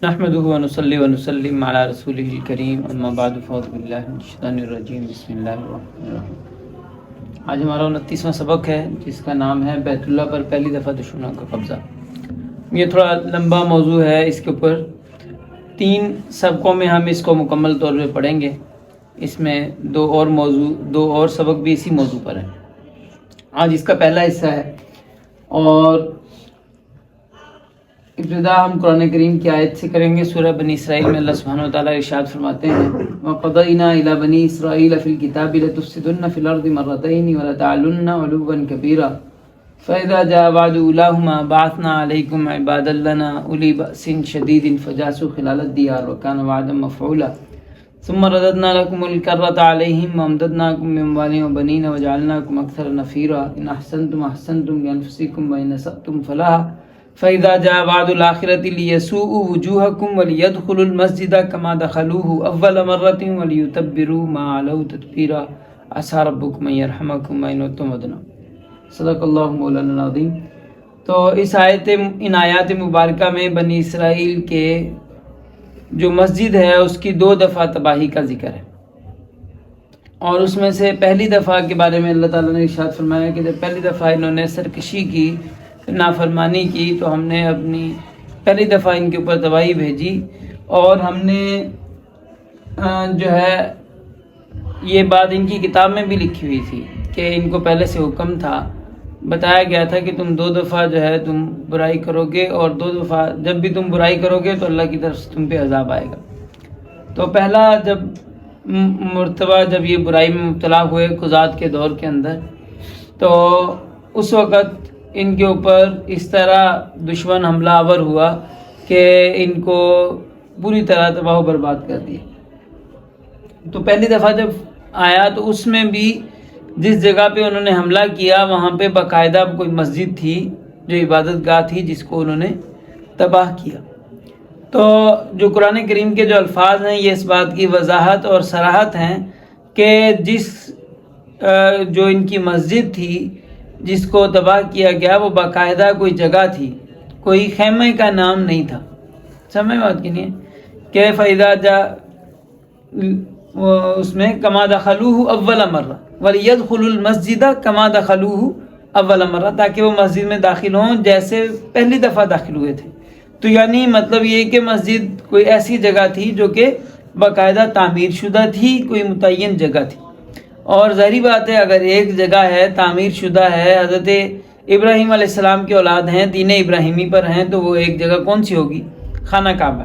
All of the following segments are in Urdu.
نحمدہ ونصلی ونسلم علی رسولہ الکریم اما بعد فاعوذ باللہ من الشیطان الرجیم بسم اللہ الرحمن الرحیم۔ آج ہمارا 29واں سبق ہے جس کا نام ہے بیت اللہ پر پہلی دفعہ دشمنوں کا قبضہ۔ یہ تھوڑا لمبا موضوع ہے، اس کے اوپر 3 سبقوں میں ہم اس کو مکمل طور پہ پڑھیں گے۔ اس میں 2 اور سبق بھی اسی موضوع پر ہیں۔ آج اس کا پہلا حصہ ہے اور ابتدا ہم قرآن کریم کی آیت سے کریں گے۔ سورہ بنی اسرائیل میں اللہ سبحانہ وتعالیٰ ارشاد فرماتے ہیں وَقَضَيْنَا إِلَى بَنِي إِسْرَائِيلَ فِي الْكِتَابِ لَتُفْسِدُنَّ فِي الْأَرْضِ مَرَّتَيْنِ وَلَتَعْلُنَّ عُلُوًّا كَبِيرًا فَإِذَا جَاءَ وَعْدُ أُولَاهُمَا بَعَثْنَا عَلَيْكُمْ عِبَادًا لَّنَا أُولِي بَأْسٍ شَدِيدٍ فَجَاسُوا خِلَالَ الدِّيَارِ وَكَانَ وَعْدًا مَّفْعُولًا ثُمَّ رَدَدْنَا لَكُمُ الْكَرَّةَ عَلَيْهِمْ وَأَمْدَدْنَاكُم بِأَمْوَالٍ وَبَنِينَ وَجَعَلْنَاكُمْ أَكْثَرَ نَفِيرًا إِنْ أَحْسَنتُمْ أَحْسَنتُمْ لِأَنفُسِكُمْ وَإِنْ أَسَأْتُمْ فَلَهَا فَإِذَا جَاءَ وَعْدُ الْآخِرَةِ لِيَسُوءُوا وُجُوهَكُمْ وَلِيَدْخُلُوا الْمَسْجِدَ كَمَا دَخَلُوهُ أَوَّلَ مَرَّةٍ وَلِيُتَبِّرُوا مَا عَلَوْا تَتْبِيرًا عَسَىٰ رَبُّكُمْ أَن يَرْحَمَكُمْ وَإِنْ عُدتُّمْ عُدْنَا صدق اللہ مولانا العظیم۔ تو اس ان آیات مبارکہ میں بنی اسرائیل کے جو مسجد ہے اس کی 2 دفعہ تباہی کا ذکر ہے، اور اس میں سے پہلی دفعہ کے بارے میں اللہ تعالیٰ نے ارشاد فرمایا کہ جب پہلی دفعہ انہوں نے سرکشی کی، نافرمانی کی، تو ہم نے اپنی پہلی دفعہ ان کے اوپر تباہی بھیجی، اور ہم نے جو ہے یہ بات ان کی کتاب میں بھی لکھی ہوئی تھی کہ ان کو پہلے سے حکم تھا، بتایا گیا تھا کہ تم 2 دفعہ جو ہے تم برائی کرو گے، اور 2 دفعہ جب بھی تم برائی کرو گے تو اللہ کی طرف سے تم پہ عذاب آئے گا۔ تو پہلا مرتبہ جب یہ برائی میں مبتلا ہوئے قضات کے دور کے اندر، تو اس وقت ان کے اوپر اس طرح دشمن حملہ آور ہوا کہ ان کو پوری طرح تباہ و برباد کر دیا۔ تو پہلی دفعہ جب آیا تو اس میں بھی جس جگہ پہ انہوں نے حملہ کیا وہاں پہ باقاعدہ کوئی مسجد تھی جو عبادت گاہ تھی جس کو انہوں نے تباہ کیا۔ تو جو قرآن کریم کے جو الفاظ ہیں یہ اس بات کی وضاحت اور صراحت ہیں کہ جو ان کی مسجد تھی جس کو تباہ کیا گیا وہ باقاعدہ کوئی جگہ تھی، کوئی خیمے کا نام نہیں تھا۔ سمجھ بات کی نہیں ہے کہ فَإِذَا جَاءَ اس میں كَمَا دَخَلُوهُ أَوَّلَ مَرَّةٍ وَلِيَدْخُلُوا الْمَسْجِدَ كَمَا دَخَلُوهُ أَوَّلَ مَرَّةٍ، تاکہ وہ مسجد میں داخل ہوں جیسے پہلی دفعہ داخل ہوئے تھے۔ تو یعنی مطلب یہ کہ مسجد کوئی ایسی جگہ تھی جو کہ باقاعدہ تعمیر شدہ تھی، کوئی متعین جگہ تھی۔ اور ظاہری بات ہے اگر ایک جگہ ہے تعمیر شدہ ہے، حضرت ابراہیم علیہ السلام کی اولاد ہیں، دین ابراہیمی پر ہیں، تو وہ ایک جگہ کون سی ہوگی؟ خانہ کعبہ۔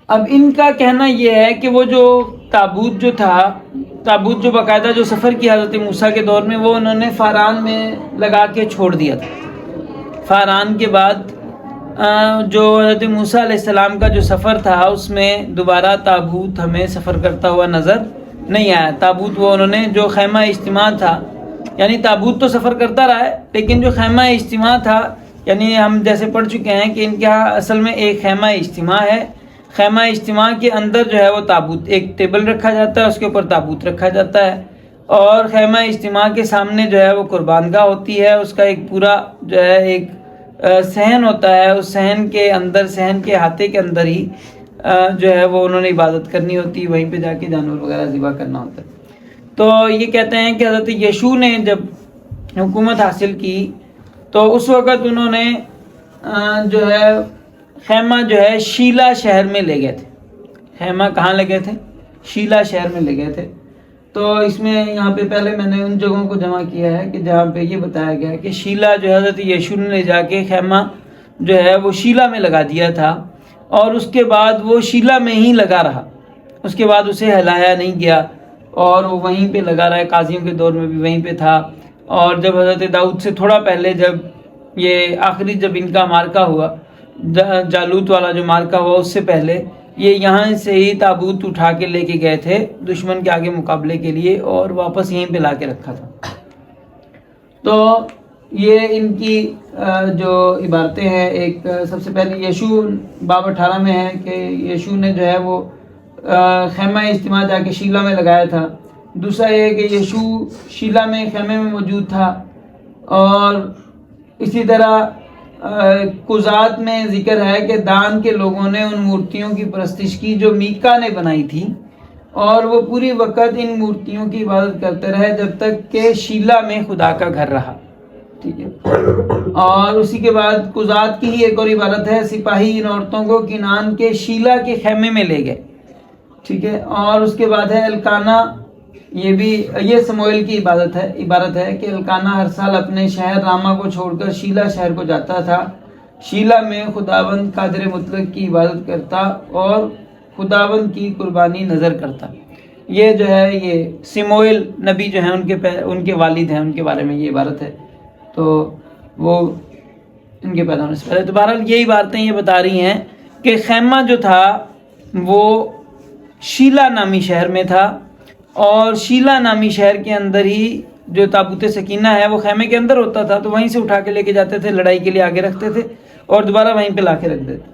اب ان کا کہنا یہ ہے کہ وہ جو تابوت جو تھا، تابوت جو باقاعدہ جو سفر کی حضرت موسیٰ کے دور میں، وہ انہوں نے فاران میں لگا کے چھوڑ دیا تھا۔ فاران کے بعد جو حضرت موسیٰ علیہ السلام کا جو سفر تھا اس میں دوبارہ تابوت ہمیں سفر کرتا ہوا نظر نہیں آیا۔ تابوت وہ انہوں نے جو خیمہ اجتماع تھا، یعنی تابوت تو سفر کرتا رہا ہے لیکن جو خیمہ اجتماع تھا، یعنی ہم جیسے پڑھ چکے ہیں کہ ان کے ہاں اصل میں ایک خیمہ اجتماع ہے۔ خیمہ اجتماع کے اندر جو ہے وہ تابوت، ایک ٹیبل رکھا جاتا ہے، اس کے اوپر تابوت رکھا جاتا ہے، اور خیمہ اجتماع کے سامنے جو ہے وہ قربان گاہ ہوتی ہے، اس کا ایک پورا جو ہے ایک صحن ہوتا ہے، اس صحن کے اندر، صحن کے احاطے کے اندر ہی جو ہے وہ انہوں نے عبادت کرنی ہوتی، وہیں پہ جا کے جانور وغیرہ ذبح کرنا ہوتا ہے۔ تو یہ کہتے ہیں کہ حضرت یشوع نے جب حکومت حاصل کی تو اس وقت انہوں نے جو ہے خیمہ جو ہے شیلا شہر میں لے گئے تھے۔ خیمہ کہاں لے گئے تھے؟ شیلا شہر میں لے گئے تھے۔ تو اس میں یہاں پہ پہلے میں نے ان جگہوں کو جمع کیا ہے کہ جہاں پہ یہ بتایا گیا کہ شیلا جو حضرت یشوع نے جا کے خیمہ جو ہے وہ شیلا میں لگا دیا تھا، اور اس کے بعد وہ شیلا میں ہی لگا رہا، اس کے بعد اسے ہلایا نہیں گیا، اور وہ وہیں پہ لگا رہا ہے۔ قاضیوں کے دور میں بھی وہیں پہ تھا، اور جب حضرت داؤد سے تھوڑا پہلے جب یہ آخری جب ان کا مارکہ ہوا، جالوت والا جو مارکہ ہوا، اس سے پہلے یہ یہاں سے ہی تابوت اٹھا کے لے کے گئے تھے دشمن کے آگے مقابلے کے لیے، اور واپس یہیں پہ لا کے رکھا تھا۔ تو یہ ان کی جو عبارتیں ہیں، ایک سب سے پہلے یشوع باب 18 میں ہے کہ یشوع نے جو ہے وہ خیمہ اجتماع جا کے شیلا میں لگایا تھا۔ دوسرا یہ کہ یشوع شیلا میں خیمے میں موجود تھا، اور اسی طرح قضات میں ذکر ہے کہ دان کے لوگوں نے ان مورتیوں کی پرستش کی جو میکا نے بنائی تھی، اور وہ پوری وقت ان مورتیوں کی عبادت کرتے رہے جب تک کہ شیلا میں خدا کا گھر رہا. ٹھیک ہے. اور اسی کے بعد قضات کی ہی ایک اور عبارت ہے، سپاہی ان عورتوں کو کنان کے شیلا کے خیمے میں لے گئے. ٹھیک ہے. اور اس کے بعد ہے الکانہ، یہ سموئیل کی عبارت ہے کہ الکانہ ہر سال اپنے شہر راما کو چھوڑ کر شیلا شہر کو جاتا تھا، شیلا میں خداوند قادر مطلق کی عبادت کرتا اور خداوند کی قربانی نظر کرتا. یہ جو ہے یہ سموئیل نبی جو ہیں ان کے والد ہیں، ان کے بارے میں یہ عبارت ہے. تو وہ ان کے پیدا ہونے سے پہلے. تو بہرحال یہ عبارتیں یہ بتا رہی ہیں کہ خیمہ جو تھا وہ شیلا نامی شہر میں تھا، اور شیلا نامی شہر کے اندر ہی جو تابوت سکینہ ہے وہ خیمے کے اندر ہوتا تھا، تو وہیں سے اٹھا کے لے کے جاتے تھے، لڑائی کے لیے آگے رکھتے تھے اور دوبارہ وہیں پہ لا کے رکھ دیتے.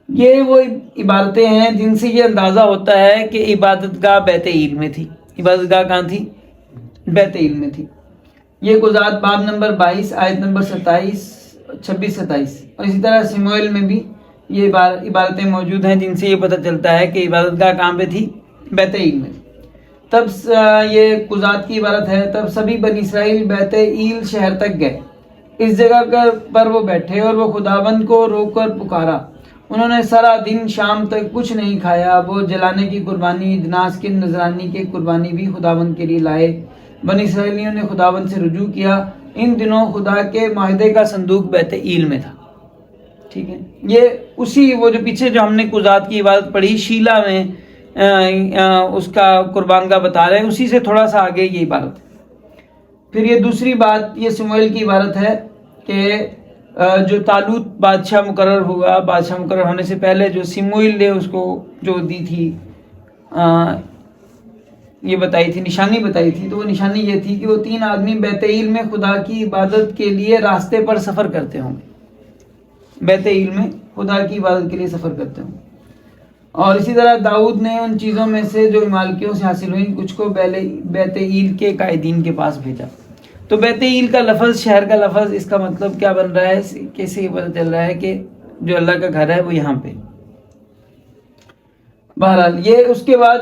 یہ وہ عبارتیں ہیں جن سے یہ اندازہ ہوتا ہے کہ عبادت گاہ بیت ایل میں تھی. عبادت گاہ کہاں تھی؟ بیت ایل میں تھی. یہ قضات باب نمبر 22 آیت نمبر 26-27. اور اسی طرح سموئیل میں بھی یہ عبارتیں موجود ہیں جن سے یہ پتہ چلتا ہے کہ عبادت گاہ کہاں پہ تھی؟ بیت ایل میں. تب یہ قضات کی عبارت ہے، تب سبھی بنی اسرائیل بیت ایل شہر تک گئے، اس جگہ پر وہ بیٹھے اور وہ خداوند کو رو کر پکارا. انہوں نے سارا دن شام تک کچھ نہیں کھایا. وہ جلانے کی قربانی، جناز کی نذرانی کی قربانی بھی خداوند کے لیے لائے. بنی اسرائیلیوں نے خداوند سے رجوع کیا. ان دنوں خدا کے معاہدے کا صندوق بیت ایل میں تھا. ٹھیک ہے. یہ وہ جو پیچھے جو ہم نے قضات کی عبادت پڑھی شیلا میں اس کا قربان گاہ بتا رہے ہیں، اسی سے تھوڑا سا آگے یہ عبارت ہے. پھر یہ دوسری بات یہ سموئیل کی عبارت ہے کہ جو طالوت بادشاہ مقرر ہونے سے پہلے جو سموئیل نے اس کو جو دی تھی، یہ بتائی تھی، نشانی بتائی تھی، تو وہ نشانی یہ تھی کہ وہ 3 آدمی بیت ایل میں خدا کی عبادت کے لیے راستے پر سفر کرتے ہوں گے. بیت ایل میں خدا کی عبادت کے لیے سفر کرتے ہوں گے. اور اسی طرح داؤد نے ان چیزوں میں سے جو مالکیوں سے حاصل ہوئیں کچھ کو بیت ایل کے قائدین کے پاس بھیجا. تو بیت ایل کا لفظ، شہر کا لفظ، اس کا مطلب کیا بن رہا ہے؟ کیسے یہ پتہ چل رہا ہے کہ جو اللہ کا گھر ہے وہ یہاں پہ. بہرحال یہ اس کے بعد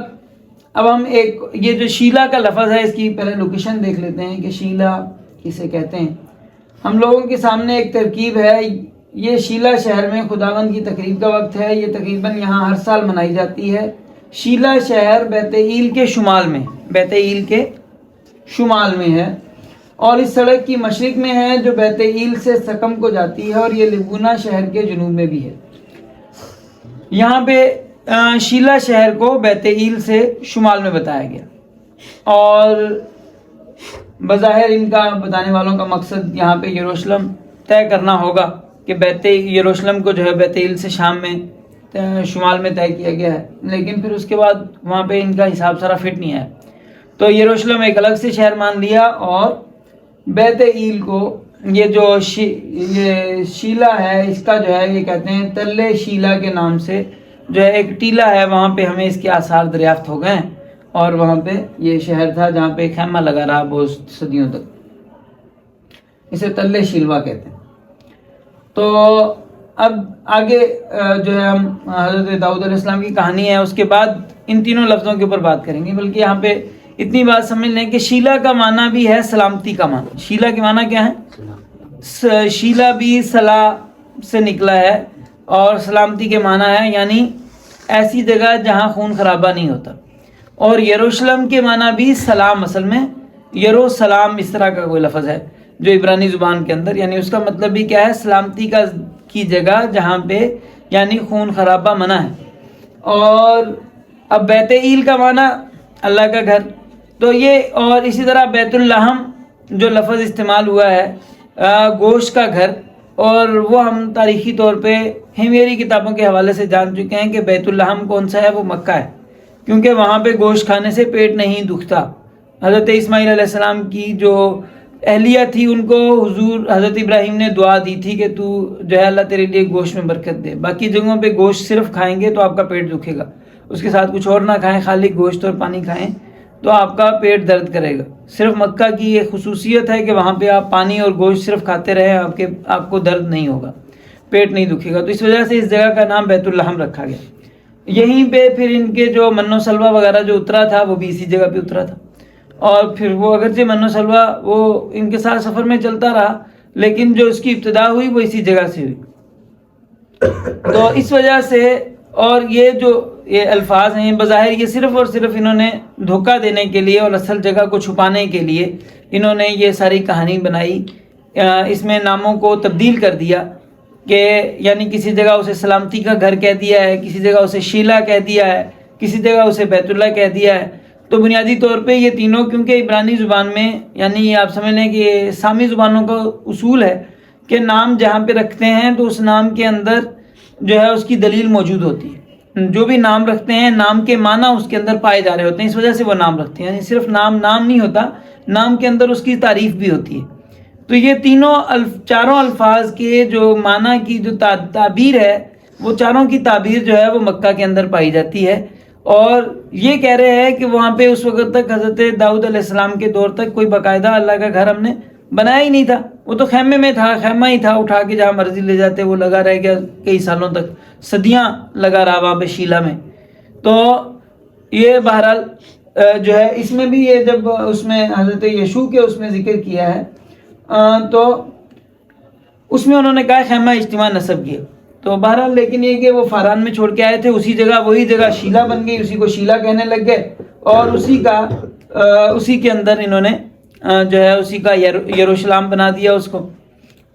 اب ہم یہ جو شیلا کا لفظ ہے اس کی پہلے لوکیشن دیکھ لیتے ہیں کہ شیلا کسے کہتے ہیں. ہم لوگوں کے سامنے ایک ترکیب ہے. یہ شیلا شہر میں خداوند کی تقریب کا وقت ہے. یہ تقریباً یہاں ہر سال منائی جاتی ہے. شیلا شہر بیت ایل کے شمال میں ہے اور اس سڑک کی مشرق میں ہے جو بیت ایل سے سکم کو جاتی ہے، اور یہ لبونہ شہر کے جنوب میں بھی ہے. یہاں پہ شیلا شہر کو بیت ایل سے شمال میں بتایا گیا، اور بظاہر ان کا بتانے والوں کا مقصد یہاں پہ یروشلم طے کرنا ہوگا کہ یروشلم کو جو ہے بیت ایل سے شمال میں طے کیا گیا ہے. لیکن پھر اس کے بعد وہاں پہ ان کا حساب سارا فٹ نہیں ہے، تو یروشلم ایک الگ سے شہر مان لیا، اور بیت ایل کو یہ جو یہ شیلا ہے اس کا جو ہے یہ کہتے ہیں تلے شیلا کے نام سے جو ہے ایک ٹیلا ہے، وہاں پہ ہمیں اس کے آثار دریافت ہو گئے ہیں، اور وہاں پہ یہ شہر تھا جہاں پہ خیمہ لگا رہا بہت صدیوں تک. اسے تلے شیلوا کہتے ہیں. تو اب آگے جو ہے ہم حضرت داؤد علیہ السلام کی کہانی ہے، اس کے بعد ان تینوں لفظوں کے اوپر بات کریں گے. بلکہ یہاں پہ اتنی بات سمجھ لیں کہ شیلا کا معنی بھی ہے سلامتی کا معنی. شیلا کے معنی کیا ہے؟ شیلا بھی صلاح سے نکلا ہے، اور سلامتی کے معنی ہے یعنی ایسی جگہ جہاں خون خرابہ نہیں ہوتا. اور یروشلم کے معنی بھی سلام، اصل میں یروسلام اس طرح کا کوئی لفظ ہے جو عبرانی زبان کے اندر، یعنی اس کا مطلب بھی کیا ہے؟ سلامتی کی جگہ جہاں پہ یعنی خون خرابہ منع ہے. اور اب بیت ایل کا معنی اللہ کا گھر. تو یہ اور اسی طرح بیت اللحم جو لفظ استعمال ہوا ہے گوشت کا گھر، اور وہ ہم تاریخی طور پہ ہیمیری کتابوں کے حوالے سے جان چکے ہیں کہ بیت اللحم کون سا ہے؟ وہ مکہ ہے، کیونکہ وہاں پہ گوشت کھانے سے پیٹ نہیں دکھتا. حضرت اسماعیل علیہ السلام کی جو اہلیہ تھی ان کو حضرت ابراہیم نے دعا دی تھی کہ تو جو ہے اللہ تیرے لیے گوشت میں برکت دے. باقی جگہوں پہ گوشت صرف کھائیں گے تو آپ کا پیٹ دکھے گا، اس کے ساتھ کچھ اور نہ کھائیں، خالی گوشت اور پانی کھائیں تو آپ کا پیٹ درد کرے گا۔ صرف مکہ کی یہ خصوصیت ہے کہ وہاں پہ آپ پانی اور گوشت صرف کھاتے رہیں، آپ کو درد نہیں ہوگا، پیٹ نہیں دکھے گا، تو اس وجہ سے اس جگہ کا نام بیت اللحم رکھا گیا۔ یہیں پہ پھر ان کے جو من و سلوہ وغیرہ جو اترا تھا وہ بھی اسی جگہ پہ اترا تھا، اور پھر وہ اگرچہ من و سلوہ وہ ان کے ساتھ سفر میں چلتا رہا، لیکن جو اس کی ابتدا ہوئی وہ اسی جگہ سے ہوئی۔ تو اس وجہ سے، اور یہ الفاظ ہیں بظاہر یہ صرف اور صرف انہوں نے دھوکہ دینے کے لیے اور اصل جگہ کو چھپانے کے لیے انہوں نے یہ ساری کہانی بنائی، اس میں ناموں کو تبدیل کر دیا کہ یعنی کسی جگہ اسے سلامتی کا گھر کہہ دیا ہے، کسی جگہ اسے شیلا کہہ دیا ہے، کسی جگہ اسے بیت اللہ کہہ دیا ہے۔ تو بنیادی طور پہ یہ تینوں، کیونکہ عبرانی زبان میں یعنی آپ سمجھ لیں کہ سامی زبانوں کا اصول ہے کہ نام جہاں پہ رکھتے ہیں تو اس نام کے اندر جو ہے اس کی دلیل موجود ہوتی ہے، جو بھی نام رکھتے ہیں نام کے معنی اس کے اندر پائے جا رہے ہوتے ہیں، اس وجہ سے وہ نام رکھتے ہیں، یعنی صرف نام نہیں ہوتا، نام کے اندر اس کی تعریف بھی ہوتی ہے۔ تو یہ چاروں الفاظ کے جو معنی کی جو تعبیر ہے، وہ چاروں کی تعبیر جو ہے وہ مکہ کے اندر پائی جاتی ہے، اور یہ کہہ رہے ہیں کہ وہاں پہ اس وقت تک حضرت داؤد علیہ السلام کے دور تک کوئی باقاعدہ اللہ کا گھر ہم نے بنایا ہی نہیں تھا، وہ تو خیمے میں تھا، خیمہ ہی تھا، اٹھا کے جہاں مرضی لے جاتے، وہ لگا رہ گیا کئی سالوں تک، صدیاں لگا رہا وہاں پہ شیلا میں۔ تو یہ بہرحال جو ہے اس میں بھی یہ جب اس میں حضرت یشوع کے اس میں ذکر کیا ہے تو اس میں انہوں نے کہا خیمہ اجتماع نصب کیا، تو بہرحال لیکن یہ کہ وہ فاران میں چھوڑ کے آئے تھے، اسی جگہ وہی جگہ شیلا بن گئی، اسی کو شیلا کہنے لگ گئے، اور اسی کے اندر انہوں نے جو ہے اسی کا یروشلم بنا دیا اس کو۔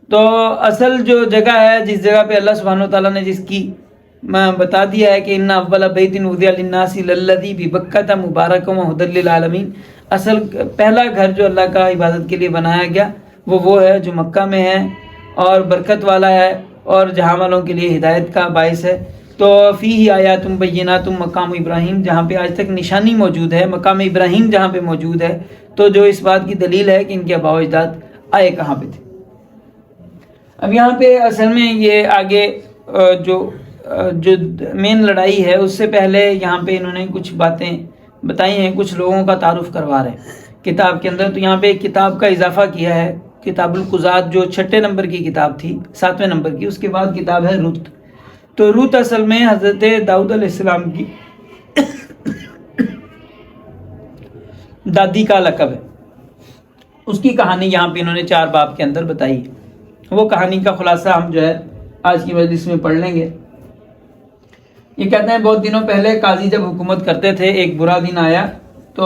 تو اصل جو جگہ ہے جس جگہ پہ اللہ سبحانہ وتعالیٰ نے جس کی بتا دیا ہے کہ ان اول بیت وضع للناس للذی ببکۃ مبارک وہدی للعالمین، اصل پہلا گھر جو اللہ کا عبادت کے لیے بنایا گیا وہ ہے جو مکہ میں ہے اور برکت والا ہے اور جہاں والوں کے لیے ہدایت کا باعث ہے۔ تو فیہ آیات بینات مقام ابراہیم، جہاں پہ آج تک نشانی موجود ہے، مقام ابراہیم جہاں پہ موجود ہے، تو جو اس بات کی دلیل ہے کہ ان کے آباء و اجداد آئے کہاں پہ تھے۔ اب یہاں پہ اصل میں یہ آگے جو مین لڑائی ہے اس سے پہلے یہاں پہ انہوں نے کچھ باتیں بتائی ہیں، کچھ لوگوں کا تعارف کروا رہے ہیں کتاب کے اندر۔ تو یہاں پہ ایک کتاب کا اضافہ کیا ہے، کتاب القضات جو 6 نمبر کی کتاب تھی، 7ویں نمبر کی، اس کے بعد کتاب ہے رت۔ تو رت اصل میں حضرت داؤد علیہ السلام کی دادی کا لقب ہے، اس کی کہانی یہاں پہ انہوں نے 4 باب کے اندر بتائی ہے۔ وہ کہانی کا خلاصہ ہم جو ہے آج کی مجلس میں پڑھ لیں گے۔ یہ کہتے ہیں بہت دنوں پہلے قاضی جب حکومت کرتے تھے، ایک برا دن آیا تو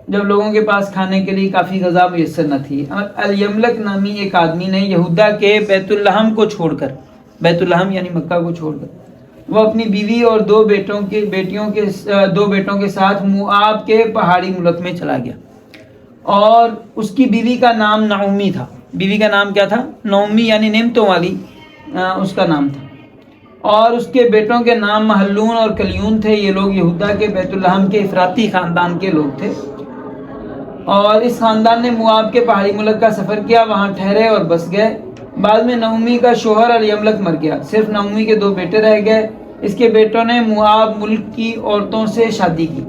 جب لوگوں کے پاس کھانے کے لیے کافی غذا میسر نہ تھی، الیملک نامی ایک آدمی نے یہودا کے بیت اللحم کو چھوڑ کر، بیت اللحم یعنی مکہ کو چھوڑ کر، وہ اپنی بیوی اور 2 بیٹوں کے ساتھ موآب کے پہاڑی ملک میں چلا گیا، اور اس کی بیوی کا نام نعومی تھا۔ بیوی کا نام کیا تھا؟ نعومی، یعنی نعمتوں والی اس کا نام تھا، اور اس کے بیٹوں کے نام محلون اور کلیون تھے۔ یہ لوگ یہودا کے بیت اللحم کے افراطی خاندان کے لوگ تھے، اور اس خاندان نے موآب کے پہاڑی ملک کا سفر کیا، وہاں ٹھہرے اور بس گئے۔ بعد میں نعومی کا شوہر الیملک مر گیا، صرف نعومی کے 2 بیٹے رہ گئے۔ اس کے بیٹوں نے موآب ملک کی عورتوں سے شادی کی۔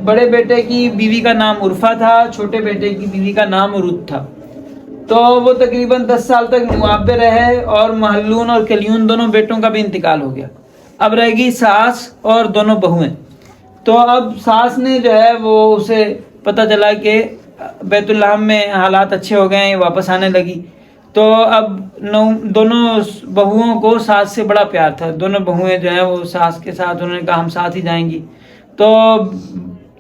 بڑے بیٹے کی بیوی کا نام عرفہ تھا، چھوٹے بیٹے کی بیوی کا نام رت تھا۔ تو وہ تقریباً 10 سال تک موآب میں رہے، اور محلون اور کلیون دونوں بیٹوں کا بھی انتقال ہو گیا۔ اب رہ گئی ساس اور 2 بہویں۔ تو اب ساس نے جو ہے وہ اسے پتہ چلا کہ بیت اللحم میں حالات اچھے ہو گئے ہیں، واپس آنے لگی۔ تو اب دونوں بہوؤں کو ساس سے بڑا پیار تھا، دونوں بہویں جو ہیں وہ ساس کے ساتھ، انہوں نے کہا ہم ساتھ ہی جائیں گی۔ تو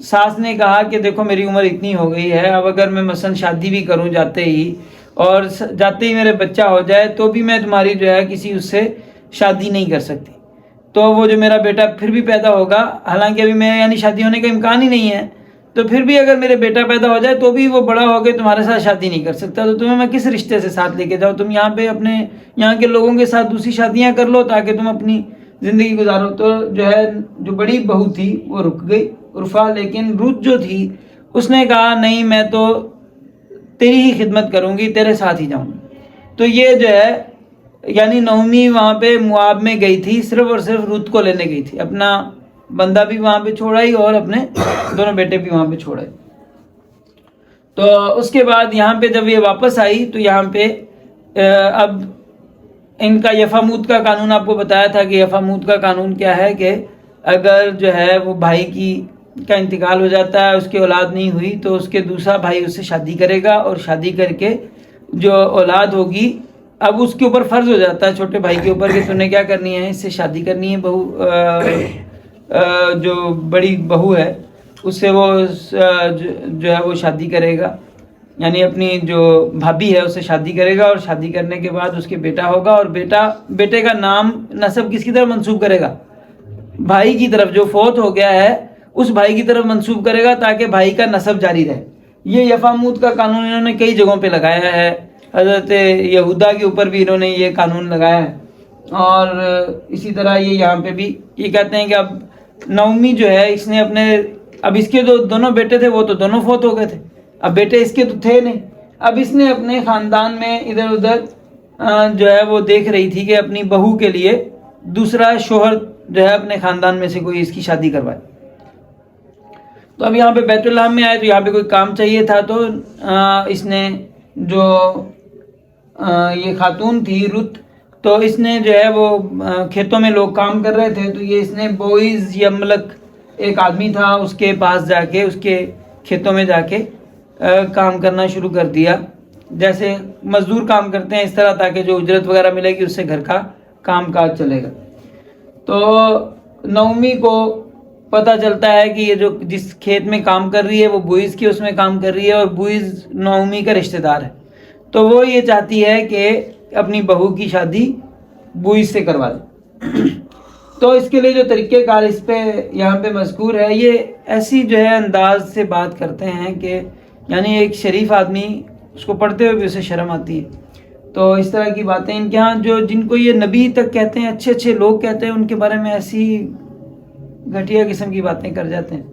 ساس نے کہا کہ دیکھو میری عمر اتنی ہو گئی ہے، اب اگر میں مثلا شادی بھی کروں جاتے ہی میرے بچہ ہو جائے تو بھی میں تمہاری جو ہے کسی اس سے شادی نہیں کر سکتی۔ تو وہ جو میرا بیٹا پھر بھی پیدا ہوگا، حالانکہ ابھی میرے یعنی شادی ہونے کا امکان ہی نہیں ہے، تو پھر بھی اگر میرے بیٹا پیدا ہو جائے تو بھی وہ بڑا ہو کے تمہارے ساتھ شادی نہیں کر سکتا، تو تمہیں میں کس رشتے سے ساتھ لے کے جاؤں؟ تم یہاں پہ اپنے یہاں کے لوگوں کے ساتھ دوسری شادیاں کر لو تاکہ تم اپنی زندگی گزارو۔ تو جو ہے جو بڑی بہو تھی وہ رک گئی عرفہ، لیکن رت جو تھی اس نے کہا نہیں میں تو تیری ہی خدمت کروں گی، تیرے ساتھ ہی جاؤں گی۔ تو یہ جو ہے یعنی نعومی وہاں پہ موآب میں گئی تھی، صرف اور صرف رت کو لینے گئی تھی، اپنا بندہ بھی وہاں پہ چھوڑ آئی اور اپنے دونوں بیٹے بھی وہاں پہ چھوڑ آئی۔ تو اس کے بعد یہاں پہ جب یہ واپس آئی تو یہاں پہ اب ان کا یفاموت کا قانون آپ کو بتایا تھا کہ یفاموت کا قانون کیا ہے کہ اگر جو ہے وہ بھائی کا انتقال ہو جاتا ہے، اس کی اولاد نہیں ہوئی، تو اس کے دوسرا بھائی اس سے شادی کرے گا، اور شادی کر کے جو اولاد ہوگی اب اس کے اوپر فرض ہو جاتا ہے چھوٹے بھائی کے اوپر کہ تم نے کیا کرنی ہے، اس سے شادی کرنی ہے، جو بڑی بہو ہے اس سے وہ جو ہے وہ شادی کرے گا، یعنی اپنی جو بھابھی ہے اس سے شادی کرے گا، اور شادی کرنے کے بعد اس کے بیٹا ہوگا، اور بیٹے کا نام نسب کس کی طرف منسوب کرے گا؟ بھائی کی طرف، جو فوت ہو گیا ہے اس بھائی کی طرف منسوب کرے گا تاکہ بھائی کا نسب جاری رہے۔ یہ یفاموت کا قانون انہوں نے کئی جگہوں پہ لگایا ہے، حضرت یہودا کے اوپر بھی انہوں نے یہ قانون لگایا ہے، اور اسی طرح یہ یہاں پہ بھی یہ کہتے ہیں کہ اب نعومی جو ہے اس نے اب اس کے جو دونوں بیٹے تھے وہ تو دونوں فوت ہو گئے تھے، اب بیٹے اس کے تو تھے نہیں، اب اس نے اپنے خاندان میں ادھر ادھر جو ہے وہ دیکھ رہی تھی کہ اپنی بہو کے لیے دوسرا شوہر جو ہے اپنے خاندان میں سے کوئی اس کی شادی کروائے۔ تو اب یہاں پہ بیت اللہ میں آئے تو یہاں پہ کوئی کام چاہیے تھا، تو اس نے جو یہ خاتون تھی رت، تو اس نے جو ہے وہ کھیتوں میں لوگ کام کر رہے تھے، تو یہ اس نے بوئز یملک ایک آدمی تھا اس کے پاس جا کے اس کے کھیتوں میں جا کے کام کرنا شروع کر دیا، جیسے مزدور کام کرتے ہیں اس طرح، تاکہ جو اجرت وغیرہ ملے گی اس سے گھر کا کام کاج چلے گا۔ تو نعومی کو پتہ چلتا ہے کہ یہ جو جس کھیت میں کام کر رہی ہے وہ بوئز کی اس میں کام کر رہی ہے، اور بوئز نعومی کا رشتہ دار ہے، تو وہ یہ چاہتی ہے کہ اپنی بہو کی شادی بوئز سے کروا دے۔ تو اس کے لیے جو طریقہ کار اس پہ یہاں پہ مذکور ہے، یہ ایسی جو ہے انداز سے بات کرتے ہیں کہ یعنی ایک شریف آدمی اس کو پڑھتے ہوئے بھی اسے شرم آتی ہے۔ تو اس طرح کی باتیں ان کے ہاں جن کو یہ نبی تک کہتے ہیں، اچھے اچھے لوگ کہتے ہیں، ان کے بارے میں ایسی گھٹیا قسم کی باتیں کر جاتے ہیں۔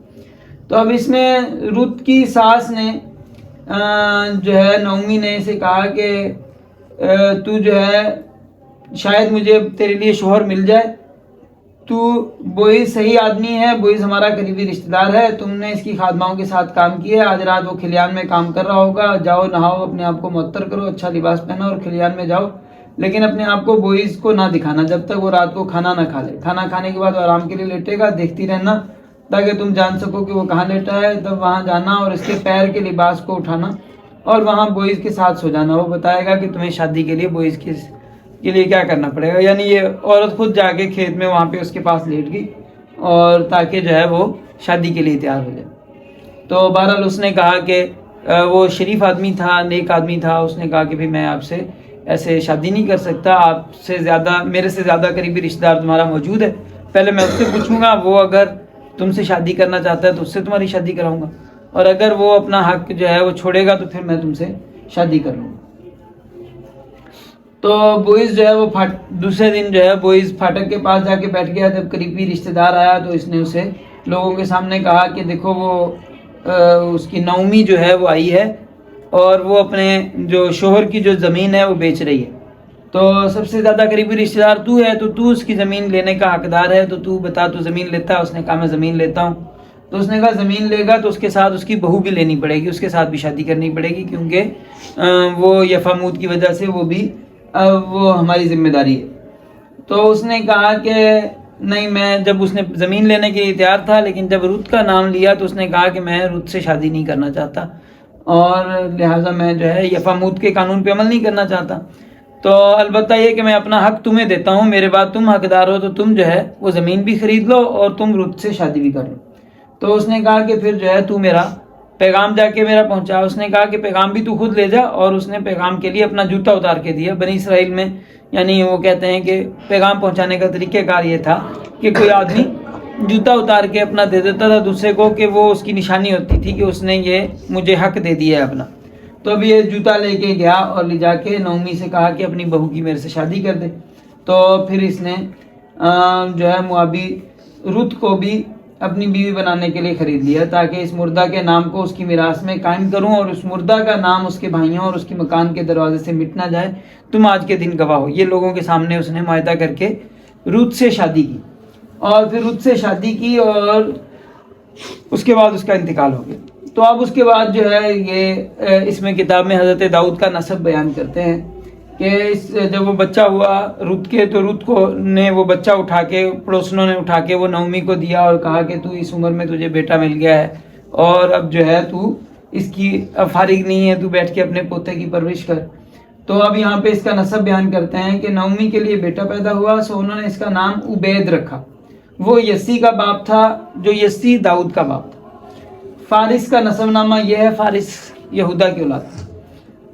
تو اب اس میں رت کی ساس نے جو ہے نعومی نے اسے کہا کہ تو جو ہے شاید مجھے تیرے لیے شوہر مل جائے، تو بوئز صحیح آدمی ہے، بوئز ہمارا قریبی رشتہ دار ہے، تم نے اس کی خادماؤں کے ساتھ کام کیا ہے، آج رات وہ کھلیان میں کام کر رہا ہوگا، جاؤ نہاؤ، اپنے آپ کو معطر کرو، اچھا لباس پہنو اور کھلیان میں جاؤ، لیکن اپنے آپ کو بوئز کو نہ دکھانا جب تک وہ رات کو کھانا نہ کھا لے، کھانا کھانے کے بعد وہ آرام کے لیے لیٹے گا، دیکھتی رہنا تاکہ تم جان سکو کہ وہ کہاں لیٹا ہے، تب وہاں جانا اور اس کے پیر کے لباس کو اٹھانا اور وہاں بوئز کے ساتھ سو جانا، وہ بتائے گا کہ تمہیں شادی کے لیے بوئز کے لیے کیا کرنا پڑے گا۔ یعنی یہ عورت خود جا کے کھیت میں وہاں پہ اس کے پاس لیٹ گئی، اور تاکہ جو ہے وہ شادی کے لیے تیار ہو جائے۔ تو بہرحال اس نے کہا کہ وہ شریف آدمی تھا، نیک آدمی تھا، اس نے کہا کہ بھئی میں آپ سے ایسے شادی نہیں کر سکتا، آپ سے زیادہ میرے سے زیادہ قریبی رشتہ دار تمہارا موجود ہے، پہلے میں اس سے پوچھوں گا، وہ اگر تم سے شادی کرنا چاہتا ہے تو اس سے تمہاری شادی کراؤں گا، اور اگر وہ اپنا حق جو ہے وہ چھوڑے گا تو پھر میں تم سے شادی کر لوں گا۔ تو بوئز جو ہے وہ دوسرے دن جو ہے بوئز پھاٹک کے پاس جا کے بیٹھ گیا، جب قریبی رشتہ دار آیا تو اس نے اسے لوگوں کے سامنے کہا کہ دیکھو وہ اس کی نعومی جو ہے وہ آئی ہے اور وہ اپنے جو شوہر کی جو زمین ہے وہ بیچ رہی ہے، تو سب سے زیادہ قریبی رشتہ دار تو ہے، تو تو اس کی زمین لینے کا حقدار ہے، تو تو بتا تو زمین لیتا ہے؟ اس نے کہا میں زمین لیتا ہوں۔ تو اس نے کہا زمین لے گا تو اس کے ساتھ اس کی بہو بھی لینی پڑے گی، اس کے ساتھ بھی شادی کرنی پڑے گی، کیونکہ وہ یفاموت کی وجہ سے وہ ہماری ذمہ داری ہے۔ تو اس نے کہا کہ نہیں، میں جب اس نے زمین لینے کے لیے تیار تھا، لیکن جب رت کا نام لیا تو اس نے کہا کہ میں رت سے شادی نہیں کرنا چاہتا، اور لہٰذا میں جو ہے یفاموت کے قانون پہ عمل نہیں کرنا چاہتا، تو البتہ یہ کہ میں اپنا حق تمہیں دیتا ہوں، میرے بعد تم حقدار ہو، تو تم جو ہے وہ زمین بھی خرید لو اور تم رت سے شادی بھی کر لو۔ تو اس نے کہا کہ پھر جو ہے تو میرا پیغام جا کے میرا پہنچا۔ اس نے کہا کہ پیغام بھی تو خود لے جا، اور اس نے پیغام کے لیے اپنا جوتا اتار کے دیا۔ بنی اسرائیل میں یعنی وہ کہتے ہیں کہ پیغام پہنچانے کا طریقہ کار یہ تھا کہ کوئی آدمی جوتا اتار کے اپنا دے دیتا تھا دوسرے کو، کہ وہ اس کی نشانی ہوتی تھی کہ اس نے یہ مجھے حق دے دیا ہے اپنا۔ تو اب یہ جوتا لے کے گیا اور لے جا کے نعومی سے کہا کہ اپنی بہو کی میرے سے شادی کر دے۔ تو پھر اس نے جو ہے موابی رت کو بھی اپنی بیوی بنانے کے لیے خرید لیا، تاکہ اس مردہ کے نام کو اس کی میراث میں قائم کروں اور اس مردہ کا نام اس کے بھائیوں اور اس کے مکان کے دروازے سے مٹ نہ جائے، تم آج کے دن گواہ ہو۔ یہ لوگوں کے سامنے اس نے معاہدہ کر کے رت سے شادی کی۔ اور پھر رت سے شادی کی اور اس کے بعد اس کا انتقال ہو گیا. تو اب اس کے بعد جو ہے یہ اس میں کتاب میں حضرت داؤد کا نسب بیان کرتے ہیں کہ جب وہ بچہ ہوا رت کے، تو رت کو نے وہ بچہ اٹھا کے، پڑوسنوں نے اٹھا کے وہ نعومی کو دیا اور کہا کہ تو اس عمر میں تجھے بیٹا مل گیا ہے اور اب جو ہے تو اس کی فارغ نہیں ہے، تو بیٹھ کے اپنے پوتے کی پرورش کر. تو اب یہاں پہ اس کا نسب بیان کرتے ہیں کہ نعومی کے لیے بیٹا پیدا ہوا، سو انہوں نے اس کا نام عبید رکھا. وہ یسی کا باپ تھا، جو یسی داؤد کا باپ تھا. فارس کا نسب نامہ یہ ہے، فارس یہودا کی اولاد تھا.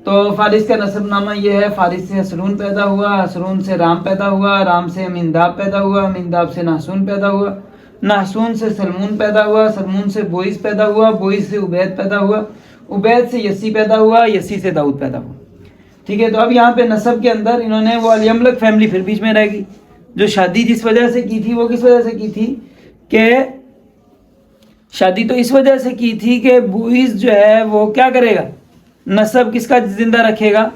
تو فارس کا نسب نامہ یہ ہے، فارس سے حسرون پیدا ہوا، حسرون سے رام پیدا ہوا، رام سے امنداب پیدا ہوا، امنداب سے نحسون پیدا ہوا، نحسون سے سلمون پیدا ہوا، سلمون سے بوئز پیدا ہوا، بوئز سے عبید پیدا ہوا، عبید سے یسی پیدا ہوا، یسی سے داؤد پیدا ہوا. ٹھیک ہے. تو اب یہاں پہ نسب کے اندر انہوں نے وہ الیملک فیملی پھر بیچ میں رہ گئی. جو شادی جس وجہ سے کی تھی وہ کس وجہ سے کی تھی کہ شادی تو اس وجہ سے کی تھی کہ بوئز جو ہے وہ کیا کرے گا، نسب کس کا زندہ رکھے گا،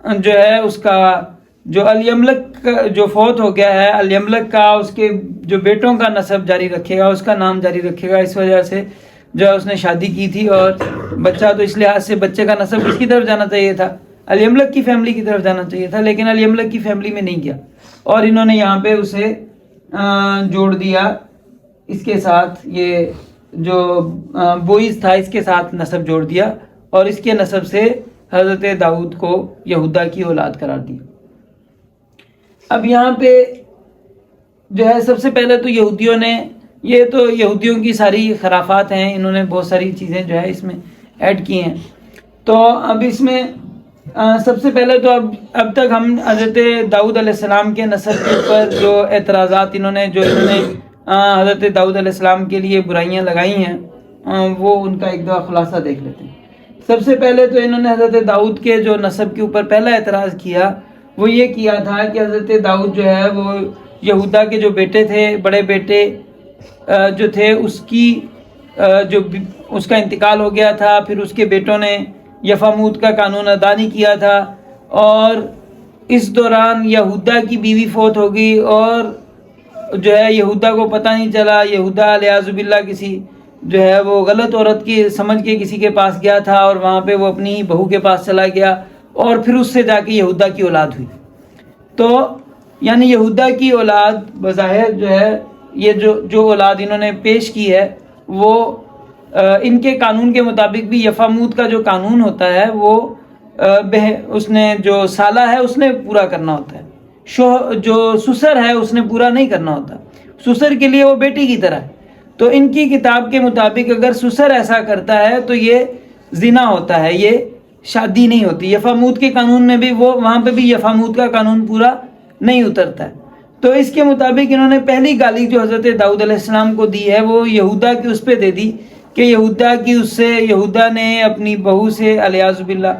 جو ہے اس کا جو الیملک جو فوت ہو گیا ہے الیملک کا، اس کے جو بیٹوں کا نسب جاری رکھے گا، اس کا نام جاری رکھے گا. اس وجہ سے جو ہے اس نے شادی کی تھی اور بچہ، تو اس لحاظ سے بچے کا نسب کس کی طرف جانا چاہیے تھا، الیملک کی فیملی کی طرف جانا چاہیے تھا، لیکن الیملک کی فیملی میں نہیں گیا اور انہوں نے یہاں پہ اسے جوڑ دیا اس کے ساتھ، یہ جو بوئز تھا اس کے ساتھ نسب جوڑ دیا اور اس کے نسب سے حضرت داؤد کو یہودا کی اولاد قرار دیا. اب یہاں پہ جو ہے سب سے پہلے تو یہودیوں نے، یہ تو یہودیوں کی ساری خرافات ہیں، انہوں نے بہت ساری چیزیں جو ہے اس میں ایڈ کی ہیں. تو اب اس میں سب سے پہلے تو اب تک ہم حضرت داؤد علیہ السلام کے نسب کے اوپر جو اعتراضات انہوں نے حضرت داؤد علیہ السلام کے لیے برائیاں لگائی ہیں وہ ان کا ایک دفعہ خلاصہ دیکھ لیتے ہیں. سب سے پہلے تو انہوں نے حضرت داؤد کے جو نسب کے اوپر پہلا اعتراض کیا وہ یہ کیا تھا کہ حضرت داؤد جو ہے وہ یہودا کے جو بیٹے تھے، بڑے بیٹے جو تھے، اس کی جو اس کا انتقال ہو گیا تھا، پھر اس کے بیٹوں نے یفاموت کا قانون ادا نہیں کیا تھا اور اس دوران یہودا کی بیوی فوت ہو گئی اور جو ہے یہودا کو پتہ نہیں چلا. یہودا علیاذ باللہ کسی جو ہے وہ غلط عورت کی سمجھ کے کسی کے پاس گیا تھا اور وہاں پہ وہ اپنی ہی بہو کے پاس چلا گیا اور پھر اس سے جا کے یہودا کی اولاد ہوئی. تو یعنی یہودا کی اولاد بظاہر جو ہے یہ جو اولاد انہوں نے پیش کی ہے وہ ان کے قانون کے مطابق بھی یفاموت کا جو قانون ہوتا ہے وہ اس نے جو سالہ ہے اس نے پورا کرنا ہوتا ہے، جو سسر ہے اس نے پورا نہیں کرنا ہوتا. سسر کے لیے وہ بیٹی کی طرح ہے. تو ان کی کتاب کے مطابق اگر سسر ایسا کرتا ہے تو یہ زنا ہوتا ہے، یہ شادی نہیں ہوتی. یفاموت کے قانون میں بھی وہاں پہ بھی یفاموت کا قانون پورا نہیں اترتا ہے. تو اس کے مطابق انہوں نے پہلی گالی جو حضرت داؤد علیہ السلام کو دی ہے وہ یہودا کی اس پہ دے دی کہ یہودا نے اپنی بہو سے علیاذ باللہ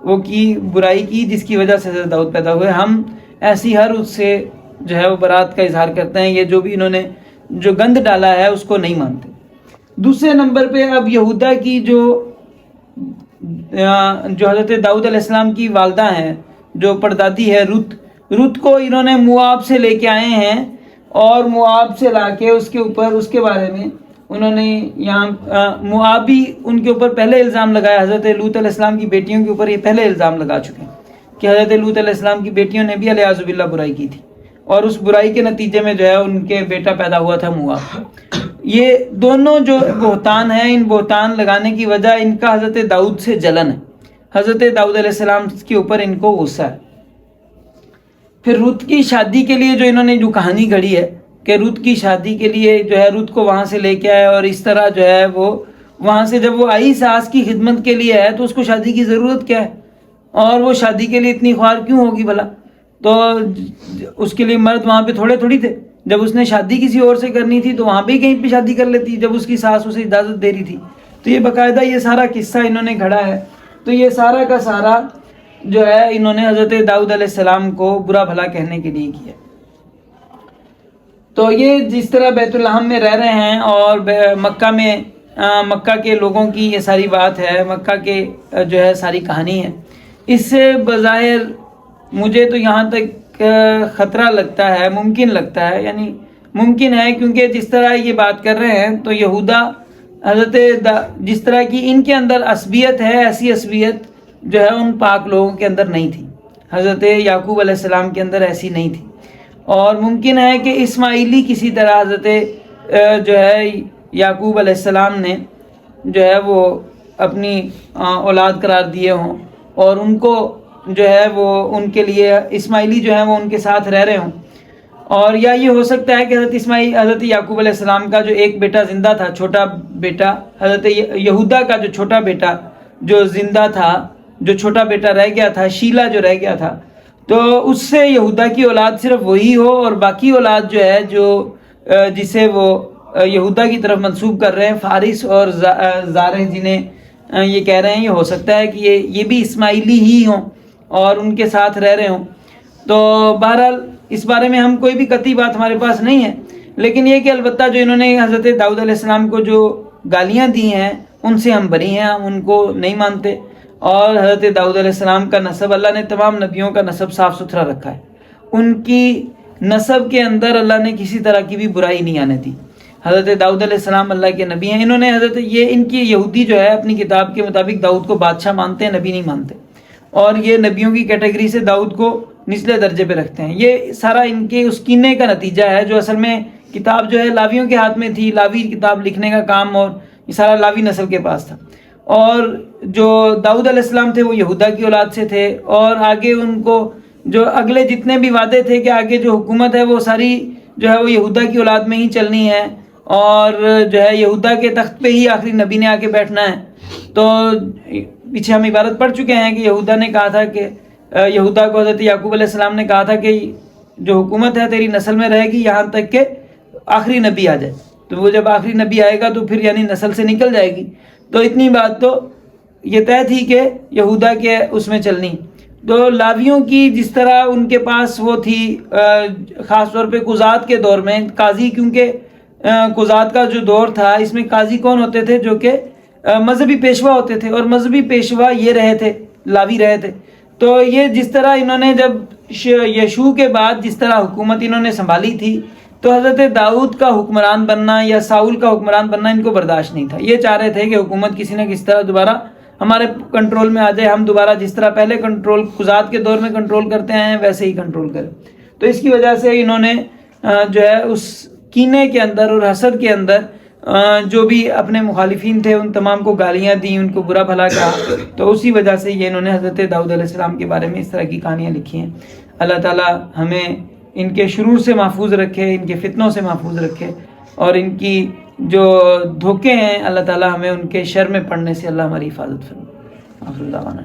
وہ کی برائی کی جس کی وجہ سے حضرت داؤد پیدا ہوئے. ہم ایسی ہر اس سے جو ہے وہ برات کا اظہار کرتے ہیں، یہ جو بھی انہوں نے جو گند ڈالا ہے اس کو نہیں مانتے. دوسرے نمبر پہ اب یہودا کی جو حضرت داؤد علیہ السلام کی والدہ ہیں، جو پردادی ہے رت کو انہوں نے مواب سے لے کے آئے ہیں اور مواب سے لا کے اس کے بارے میں انہوں نے یہاں موابی ان کے اوپر پہلے الزام لگایا. حضرت لوط علیہ السلام کی بیٹیوں کے اوپر یہ پہلے الزام لگا چکے ہیں کہ حضرت لوط علیہ السلام کی بیٹیوں نے بھی علیہ باللہ برائی کی تھی اور اس برائی کے نتیجے میں جو ہے ان کے بیٹا پیدا ہوا تھا مواب. یہ دونوں جو بہتان ہیں، ان بہتان لگانے کی وجہ ان کا حضرت داؤد سے جلن ہے، حضرت داؤد علیہ السلام کے اوپر ان کو غصہ ہے. پھر رت کی شادی کے لیے جو انہوں نے جو کہانی گھڑی ہے کہ رت کی شادی کے لیے جو ہے رت کو وہاں سے لے کے آئے اور اس طرح جو ہے وہ وہاں سے جب وہ آئی ساس کی خدمت کے لیے ہے تو اس کو شادی کی ضرورت کیا ہے اور وہ شادی کے لیے اتنی خواہر کیوں ہوگی بھلا. تو اس کے لیے مرد وہاں پہ تھوڑے تھے. جب اس نے شادی کسی اور سے کرنی تھی تو وہاں پہ کہیں پہ شادی کر لیتی جب اس کی ساس اسے اجازت دے رہی تھی. تو یہ باقاعدہ یہ سارا قصہ انہوں نے گھڑا ہے. تو یہ سارا کا سارا جو ہے انہوں نے حضرت داؤد علیہ السلام کو برا بھلا کہنے کے لیے کیا. تو یہ جس طرح بیت الحم میں رہ رہے ہیں اور مکہ کے لوگوں کی یہ ساری بات ہے، مکہ کے جو ہے ساری کہانی ہے، اس سے بظاہر مجھے تو یہاں تک خطرہ لگتا ہے، ممکن لگتا ہے، یعنی ممکن ہے کیونکہ جس طرح یہ بات کر رہے ہیں تو یہودا حضرت جس طرح کی ان کے اندر عصبیت ہے، ایسی عصبیت جو ہے ان پاک لوگوں کے اندر نہیں تھی، حضرت یعقوب علیہ السلام کے اندر ایسی نہیں تھی. اور ممکن ہے کہ اسماعیلی کسی طرح حضرت جو ہے یعقوب علیہ السلام نے جو ہے وہ اپنی اولاد قرار دیے ہوں، اور ان کو جو ہے وہ ان کے لیے اسماعیلی جو ہیں وہ ان کے ساتھ رہ رہے ہوں. اور یا یہ ہو سکتا ہے کہ حضرت یعقوب علیہ السلام کا جو ایک بیٹا زندہ تھا، چھوٹا بیٹا، حضرت یہودا کا جو چھوٹا بیٹا جو زندہ تھا، جو چھوٹا بیٹا رہ گیا تھا، شیلا جو رہ گیا تھا، تو اس سے یہودا کی اولاد صرف وہی ہو، اور باقی اولاد جو ہے جو جسے وہ یہودا کی طرف منسوب کر رہے ہیں، فارس اور زارع جنہیں یہ کہہ رہے ہیں، یہ ہو سکتا ہے کہ یہ بھی اسماعیلی ہی ہوں اور ان کے ساتھ رہ رہے ہوں. تو بہرحال اس بارے میں ہم کوئی بھی قطعی بات ہمارے پاس نہیں ہے، لیکن یہ کہ البتہ جو انہوں نے حضرت داؤد علیہ السلام کو جو گالیاں دی ہیں ان سے ہم بری ہیں، ہم ان کو نہیں مانتے. اور حضرت داؤد علیہ السلام کا نسب، اللہ نے تمام نبیوں کا نسب صاف ستھرا رکھا ہے، ان کی نسب کے اندر اللہ نے کسی طرح کی بھی برائی نہیں آنے دی. حضرت داؤد علیہ السلام اللہ کے نبی ہیں. انہوں نے ان کی یہودی جو ہے اپنی کتاب کے مطابق داؤد کو بادشاہ مانتے ہیں، نبی نہیں مانتے، اور یہ نبیوں کی کیٹیگری سے داؤد کو نچلے درجے پہ رکھتے ہیں. یہ سارا ان کے اس کینے کا نتیجہ ہے، جو اصل میں کتاب جو ہے لاویوں کے ہاتھ میں تھی، لاوی کتاب لکھنے کا کام، اور یہ سارا لاوی نسل کے پاس تھا. اور جو داؤد علیہ السلام تھے وہ یہودا کی اولاد سے تھے، اور آگے ان کو جو اگلے جتنے بھی وعدے تھے کہ آگے جو حکومت ہے وہ ساری جو ہے وہ یہودا کی اولاد میں ہی چلنی ہے، اور جو ہے یہودا کے تخت پہ ہی آخری نبی نے آ کے بیٹھنا ہے. تو پیچھے ہم عبارت پڑھ چکے ہیں کہ یہودا نے کہا تھا کہ یہودا کو حضرت یعقوب علیہ السلام نے کہا تھا کہ جو حکومت ہے تیری نسل میں رہے گی یہاں تک کہ آخری نبی آ جائے. تو وہ جب آخری نبی آئے گا تو پھر یعنی نسل سے نکل جائے گی. تو اتنی بات تو یہ طے تھی کہ یہودا کے اس میں چلنی. تو لاویوں کی جس طرح ان کے پاس وہ تھی، خاص طور پہ قضات کے دور میں قاضی، کیونکہ قضات کا جو دور تھا اس میں قاضی کون ہوتے تھے؟ جو کہ مذہبی پیشوا ہوتے تھے، اور مذہبی پیشوا یہ رہے تھے، لاوی رہے تھے. تو یہ جس طرح انہوں نے جب یشوع کے بعد جس طرح حکومت انہوں نے سنبھالی تھی، تو حضرت داؤد کا حکمران بننا یا ساؤل کا حکمران بننا ان کو برداشت نہیں تھا. یہ چاہ رہے تھے کہ حکومت کسی نہ کسی طرح دوبارہ ہمارے کنٹرول میں آ جائے، ہم دوبارہ جس طرح پہلے قضات کے دور میں کنٹرول کرتے ہیں ویسے ہی کنٹرول کریں. تو اس کی وجہ سے انہوں نے جو ہے اس کینے کے اندر اور حسد کے اندر جو بھی اپنے مخالفین تھے ان تمام کو گالیاں دیں، ان کو برا بھلا کہا. تو اسی وجہ سے یہ انہوں نے حضرت داؤد علیہ السلام کے بارے میں اس طرح کی کہانیاں لکھی ہیں. اللہ تعالیٰ ہمیں ان کے شرور سے محفوظ رکھے، ان کے فتنوں سے محفوظ رکھے، اور ان کی جو دھوکے ہیں اللہ تعالیٰ ہمیں ان کے شر میں پڑنے سے اللہ ہماری حفاظت فرمائے. آخر دعوانا